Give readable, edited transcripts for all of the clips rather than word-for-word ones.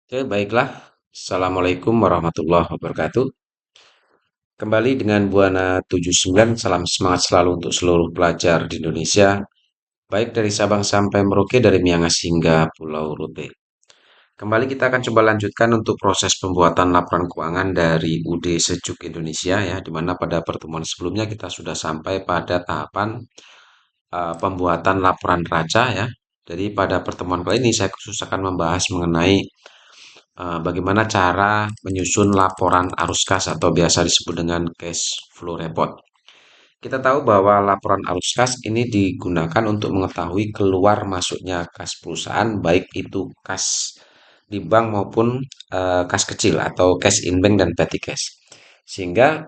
Oke, baiklah. Assalamualaikum warahmatullahi wabarakatuh. Kembali dengan Buana 79, salam semangat selalu untuk seluruh pelajar di Indonesia, baik dari Sabang sampai Merauke, dari Miangas hingga Pulau Rute. Kembali kita akan coba lanjutkan untuk proses pembuatan laporan keuangan dari UD Sejuk Indonesia ya, di mana pada pertemuan sebelumnya kita sudah sampai pada tahapan pembuatan laporan neraca ya. Jadi pada pertemuan kali ini saya khusus akan membahas mengenai bagaimana cara menyusun laporan arus kas atau biasa disebut dengan cash flow report. Kita tahu bahwa laporan arus kas ini digunakan untuk mengetahui keluar masuknya kas perusahaan, baik itu kas di bank maupun kas kecil atau cash in bank dan petty cash. Sehingga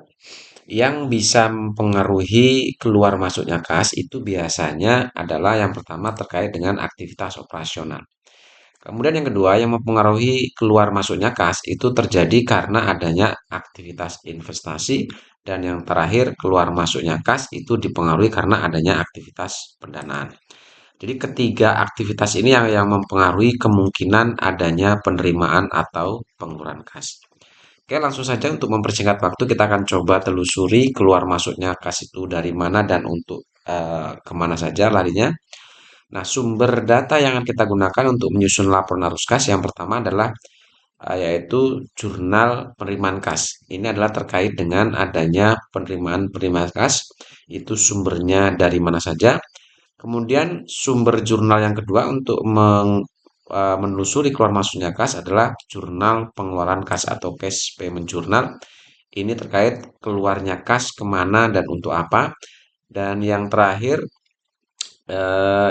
yang bisa mempengaruhi keluar masuknya kas itu biasanya adalah yang pertama terkait dengan aktivitas operasional. Kemudian yang kedua yang mempengaruhi keluar masuknya kas itu terjadi karena adanya aktivitas investasi, dan yang terakhir keluar masuknya kas itu dipengaruhi karena adanya aktivitas pendanaan. Jadi ketiga aktivitas ini yang mempengaruhi kemungkinan adanya penerimaan atau pengeluaran kas. Oke, langsung saja untuk mempersingkat waktu kita akan coba telusuri keluar masuknya kas itu dari mana dan untuk kemana saja larinya. Nah, sumber data yang akan kita gunakan untuk menyusun laporan arus kas yang pertama adalah yaitu jurnal penerimaan kas. Ini adalah terkait dengan adanya penerimaan kas, itu sumbernya dari mana saja. Kemudian sumber jurnal yang kedua untuk menelusuri keluar masuknya kas adalah jurnal pengeluaran kas atau cash payment journal. Ini terkait keluarnya kas kemana dan untuk apa. Dan yang terakhir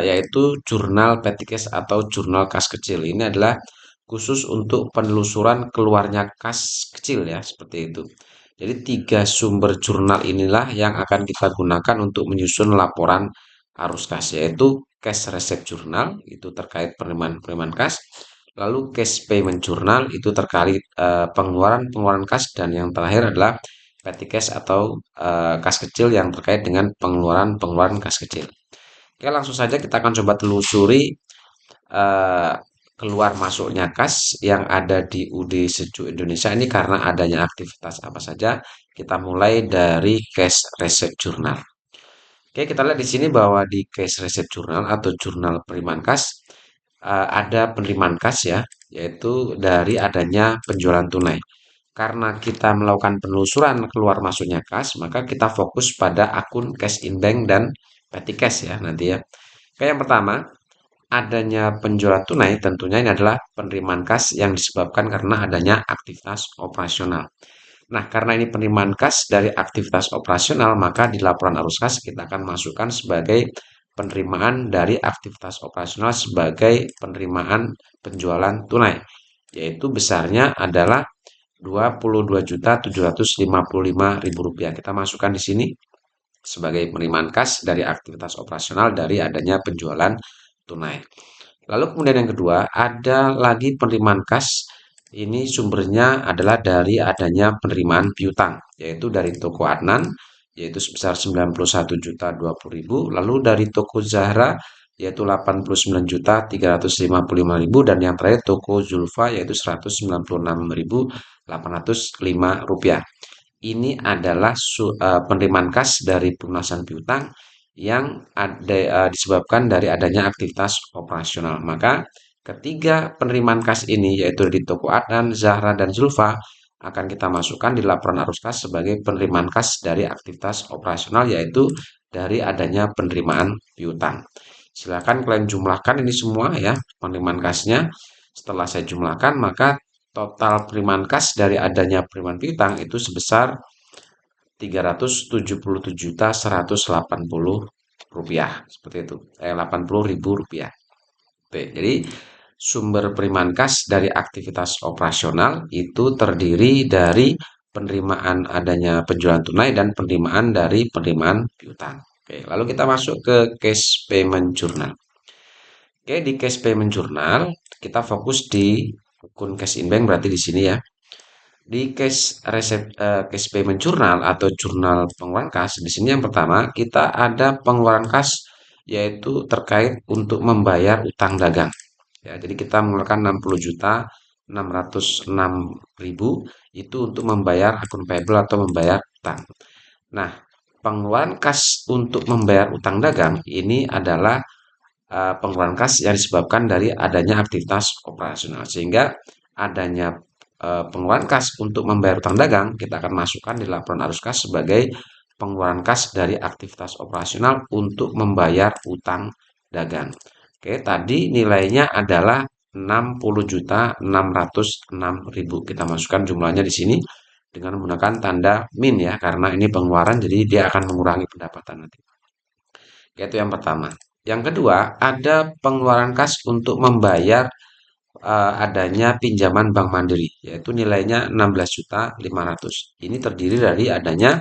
yaitu jurnal Petikes atau jurnal kas kecil. Ini adalah khusus untuk penelusuran keluarnya kas kecil ya, seperti itu. Jadi tiga sumber jurnal inilah yang akan kita gunakan untuk menyusun laporan arus kas, yaitu cash receipt journal, itu terkait penerimaan kas. Lalu cash payment journal, itu terkait pengeluaran kas. Dan yang terakhir adalah petty cash atau kas kecil yang terkait dengan pengeluaran kas kecil. Oke, langsung saja kita akan coba telusuri eh, keluar masuknya kas yang ada di UD Sejuk Indonesia ini karena adanya aktivitas apa saja. Kita mulai dari Cash Reset Journal. Oke, kita lihat di sini bahwa di Cash Reset Journal atau jurnal penerimaan kas ada penerimaan kas ya, yaitu dari adanya penjualan tunai. Karena kita melakukan penelusuran keluar masuknya kas, maka kita fokus pada akun cash in bank dan petty cash ya nanti ya. Oke, yang pertama, adanya penjualan tunai tentunya ini adalah penerimaan kas yang disebabkan karena adanya aktivitas operasional. Nah, karena ini penerimaan kas dari aktivitas operasional, maka di laporan arus kas kita akan masukkan sebagai penerimaan dari aktivitas operasional sebagai penerimaan penjualan tunai, yaitu besarnya adalah Rp22.755.000. Kita masukkan di sini sebagai penerimaan kas dari aktivitas operasional dari adanya penjualan tunai. Lalu kemudian yang kedua, ada lagi penerimaan kas. Ini sumbernya adalah dari adanya penerimaan piutang, yaitu dari toko Adnan, yaitu sebesar 91.020.000. Lalu dari toko Zahra, yaitu 89.355.000. Dan yang terakhir toko Zulfa, yaitu Rp196.805. Ini adalah penerimaan kas dari pelunasan piutang yang disebabkan dari adanya aktivitas operasional. Maka ketiga penerimaan kas ini yaitu di toko Adnan, Zahra, dan Zulfa akan kita masukkan di laporan arus kas sebagai penerimaan kas dari aktivitas operasional, yaitu dari adanya penerimaan piutang. Silakan kalian jumlahkan ini semua ya penerimaan kasnya. Setelah saya jumlahkan, maka total penerimaan kas dari adanya penerimaan piutang itu sebesar Rp377.180, seperti itu. 80.000 rupiah. Oke, jadi sumber penerimaan kas dari aktivitas operasional itu terdiri dari penerimaan adanya penjualan tunai dan penerimaan dari penerimaan piutang. Oke, lalu kita masuk ke cash payment journal. Oke, di cash payment journal kita fokus di akun cash in bank, berarti di sini ya. Di cash payment journal atau jurnal pengeluaran kas, di sini yang pertama kita ada pengeluaran kas yaitu terkait untuk membayar utang dagang. Ya, jadi kita mengeluarkan 60 juta 606.000 itu untuk membayar akun payable atau membayar utang. Nah, pengeluaran kas untuk membayar utang dagang ini adalah pengeluaran kas yang disebabkan dari adanya aktivitas operasional. Sehingga adanya pengeluaran kas untuk membayar utang dagang, kita akan masukkan di laporan arus kas sebagai pengeluaran kas dari aktivitas operasional untuk membayar utang dagang. Oke, tadi nilainya adalah 60.606.000. Kita masukkan jumlahnya di sini dengan menggunakan tanda min ya, karena ini pengeluaran jadi dia akan mengurangi pendapatan nanti. Yaitu yang pertama. Yang kedua, ada pengeluaran kas untuk membayar adanya pinjaman Bank Mandiri, yaitu nilainya 16.500.000. Ini terdiri dari adanya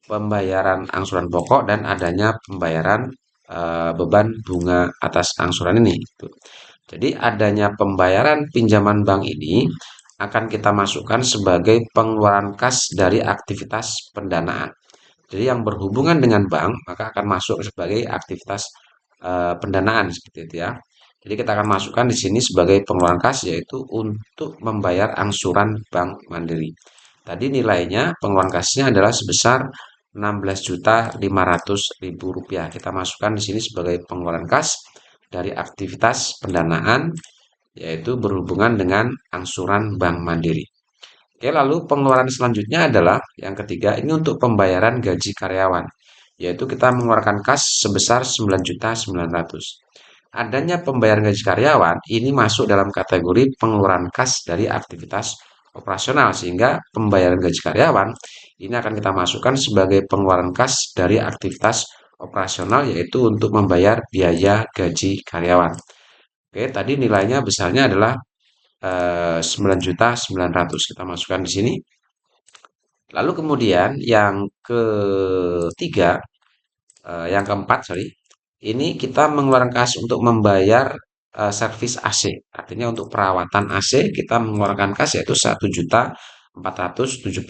pembayaran angsuran pokok dan adanya pembayaran beban bunga atas angsuran ini. Jadi adanya pembayaran pinjaman bank ini akan kita masukkan sebagai pengeluaran kas dari aktivitas pendanaan. Jadi yang berhubungan dengan bank maka akan masuk sebagai aktivitas pendanaan seperti itu ya. Jadi kita akan masukkan di sini sebagai pengeluaran kas yaitu untuk membayar angsuran Bank Mandiri. Tadi nilainya pengeluaran kasnya adalah sebesar 16.500.000 rupiah. Kita masukkan di sini sebagai pengeluaran kas dari aktivitas pendanaan yaitu berhubungan dengan angsuran Bank Mandiri. Oke, lalu pengeluaran selanjutnya adalah yang ketiga, ini untuk pembayaran gaji karyawan, yaitu kita mengeluarkan kas sebesar 9.900.000. Adanya pembayaran gaji karyawan ini masuk dalam kategori pengeluaran kas dari aktivitas operasional, sehingga pembayaran gaji karyawan ini akan kita masukkan sebagai pengeluaran kas dari aktivitas operasional, yaitu untuk membayar biaya gaji karyawan. Oke, tadi nilainya besarnya adalah 9.900.000 kita masukkan di sini. Lalu kemudian yang ketiga, yang keempat, sorry, ini kita mengeluarkan kas untuk membayar servis AC. Artinya untuk perawatan AC kita mengeluarkan kas yaitu 1.470.000.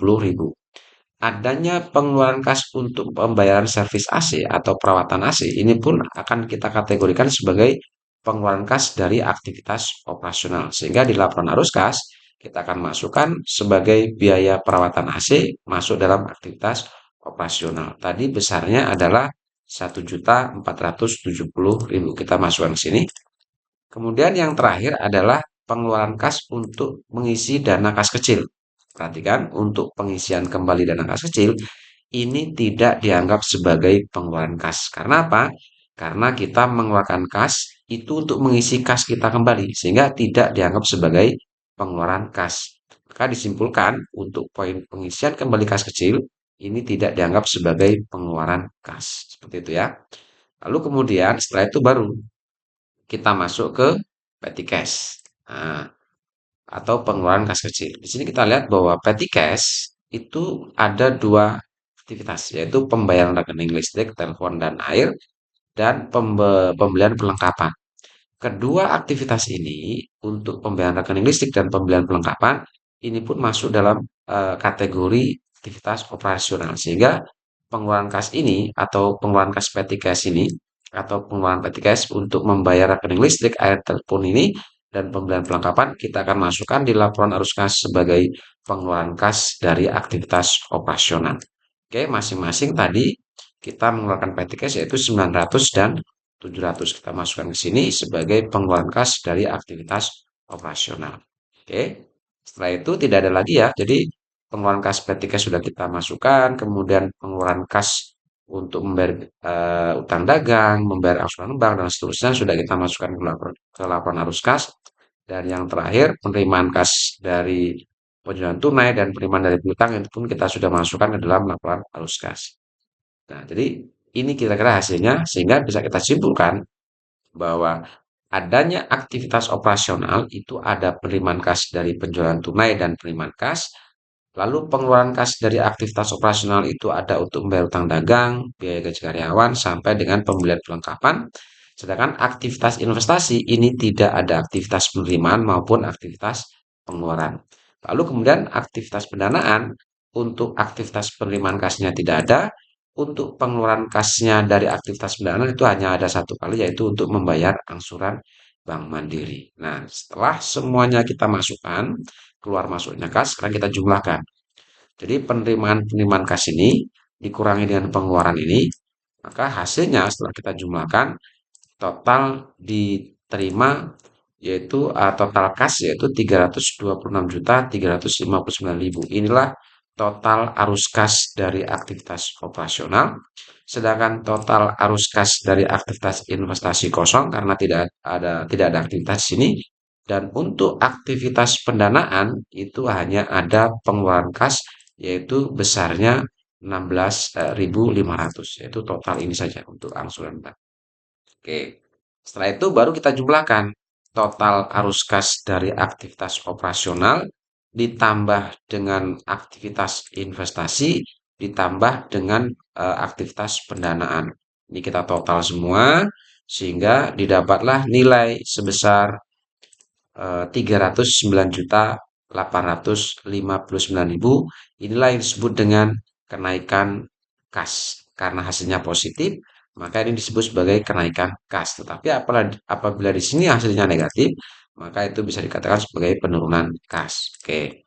Adanya pengeluaran kas untuk pembayaran servis AC atau perawatan AC ini pun akan kita kategorikan sebagai pengeluaran kas dari aktivitas operasional. Sehingga di laporan arus kas kita akan masukkan sebagai biaya perawatan AC masuk dalam aktivitas operasional. Tadi besarnya adalah 1.470.000 kita masukkan ke sini. Kemudian yang terakhir adalah pengeluaran kas untuk mengisi dana kas kecil. Perhatikan, untuk pengisian kembali dana kas kecil, ini tidak dianggap sebagai pengeluaran kas. Karena apa? Karena kita mengeluarkan kas itu untuk mengisi kas kita kembali, sehingga tidak dianggap sebagai pengeluaran kas. Maka disimpulkan, untuk poin pengisian kembali kas kecil, ini tidak dianggap sebagai pengeluaran kas. Seperti itu ya. Lalu kemudian setelah itu baru kita masuk ke petty cash. Nah, atau pengeluaran kas kecil. Di sini kita lihat bahwa petty cash itu ada dua aktivitas, yaitu pembayaran rekening listrik, telepon, dan air, dan pembelian perlengkapan. Kedua aktivitas ini untuk pembayaran rekening listrik dan pembelian perlengkapan ini pun masuk dalam kategori aktivitas operasional, sehingga pengeluaran kas ini atau pengeluaran kas petty cash ini atau pengeluaran petty cash untuk membayar rekening listrik, air, telepon ini dan pembelian perlengkapan kita akan masukkan di laporan arus kas sebagai pengeluaran kas dari aktivitas operasional. Oke, masing-masing tadi kita mengeluarkan petty cash yaitu 900 dan 700. Kita masukkan ke sini sebagai pengeluaran kas dari aktivitas operasional. Oke, setelah itu tidak ada lagi ya. Jadi pengeluaran kas petty cash sudah kita masukkan, kemudian pengeluaran kas untuk membayar utang dagang, membayar angsuran bank dan seterusnya sudah kita masukkan ke laporan arus kas. Dan yang terakhir penerimaan kas dari penjualan tunai dan penerimaan dari piutang itu pun kita sudah masukkan ke dalam laporan arus kas. Nah, jadi ini kira-kira hasilnya sehingga bisa kita simpulkan bahwa adanya aktivitas operasional itu ada penerimaan kas dari penjualan tunai dan penerimaan kas. Lalu pengeluaran kas dari aktivitas operasional itu ada untuk membayar utang dagang, biaya gaji karyawan, sampai dengan pembelian perlengkapan. Sedangkan aktivitas investasi ini tidak ada aktivitas penerimaan maupun aktivitas pengeluaran. Lalu kemudian aktivitas pendanaan, untuk aktivitas penerimaan kasnya tidak ada, untuk pengeluaran kasnya dari aktivitas pendanaan itu hanya ada satu kali, yaitu untuk membayar angsuran Bank Mandiri. Nah, setelah semuanya kita masukkan, keluar masuknya kas, sekarang kita jumlahkan. Jadi penerimaan-penerimaan kas ini dikurangi dengan pengeluaran ini, maka hasilnya setelah kita jumlahkan total diterima yaitu total kas yaitu 326.359.000. Inilah total arus kas dari aktivitas operasional. Sedangkan total arus kas dari aktivitas investasi kosong karena tidak ada aktivitas di sini. Dan untuk aktivitas pendanaan itu hanya ada pengeluaran kas yaitu besarnya 16.500, yaitu total ini saja untuk angsuran bank. Oke. Setelah itu baru kita jumlahkan total arus kas dari aktivitas operasional ditambah dengan aktivitas investasi ditambah dengan aktivitas pendanaan. Ini kita total semua sehingga didapatlah nilai sebesar 309.859.000. Inilah yang disebut dengan kenaikan kas. Karena hasilnya positif, maka ini disebut sebagai kenaikan kas. Tetapi apabila di sini hasilnya negatif, maka itu bisa dikatakan sebagai penurunan kas. Oke.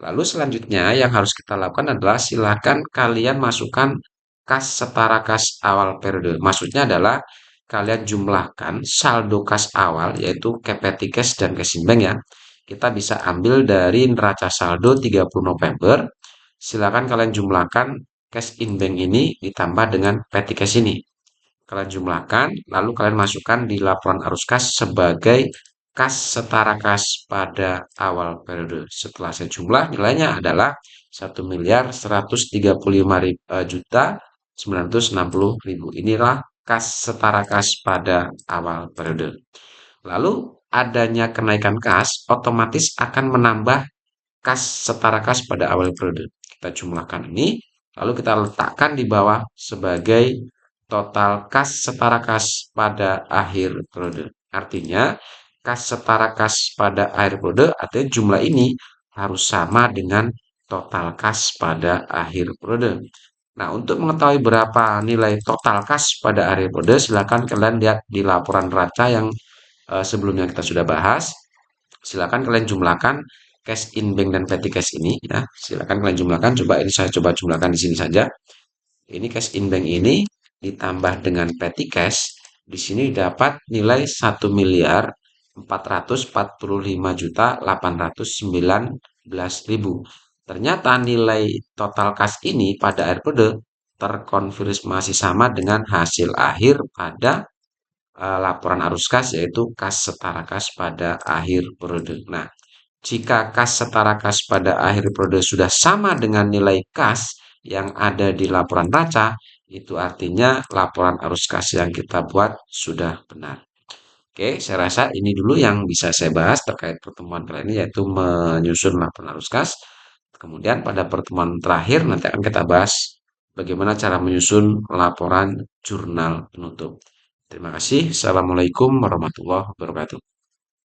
Lalu selanjutnya yang harus kita lakukan adalah silakan kalian masukkan kas setara kas awal periode. Maksudnya adalah kalian jumlahkan saldo kas awal yaitu Kepeti Cash dan Cash in Bank ya. Kita bisa ambil dari neraca saldo 30 November. Silakan kalian jumlahkan Cash in Bank ini ditambah dengan Petty Cash ini. Kalian jumlahkan, lalu kalian masukkan di laporan arus kas sebagai kas setara kas pada awal periode. Setelah saya jumlah, nilainya adalah 1.135.960.000. Inilah kas setara kas pada awal periode. Lalu adanya kenaikan kas otomatis akan menambah kas setara kas pada awal periode. Kita jumlahkan ini, lalu kita letakkan di bawah sebagai total kas setara kas pada akhir periode. Artinya, kas setara kas pada akhir periode artinya jumlah ini harus sama dengan total kas pada akhir periode. Nah, untuk mengetahui berapa nilai total kas pada akhir periode, silakan kalian lihat di laporan neraca yang sebelumnya kita sudah bahas. Silakan kalian jumlahkan cash in bank dan petty cash ini ya. Silakan kalian jumlahkan. Coba ini saya coba jumlahkan di sini saja. Ini cash in bank ini ditambah dengan petty cash, di sini dapat nilai 1.445.819.000. Ternyata nilai total kas ini pada akhir periode terkonfirmasi sama dengan hasil akhir pada laporan arus kas yaitu kas setara kas pada akhir periode. Nah, jika kas setara kas pada akhir periode sudah sama dengan nilai kas yang ada di laporan neraca, itu artinya laporan arus kas yang kita buat sudah benar. Oke, saya rasa ini dulu yang bisa saya bahas terkait pertemuan kali ini yaitu menyusun laporan arus kas. Kemudian pada pertemuan terakhir nanti akan kita bahas bagaimana cara menyusun laporan jurnal penutup. Terima kasih. Assalamualaikum warahmatullahi wabarakatuh.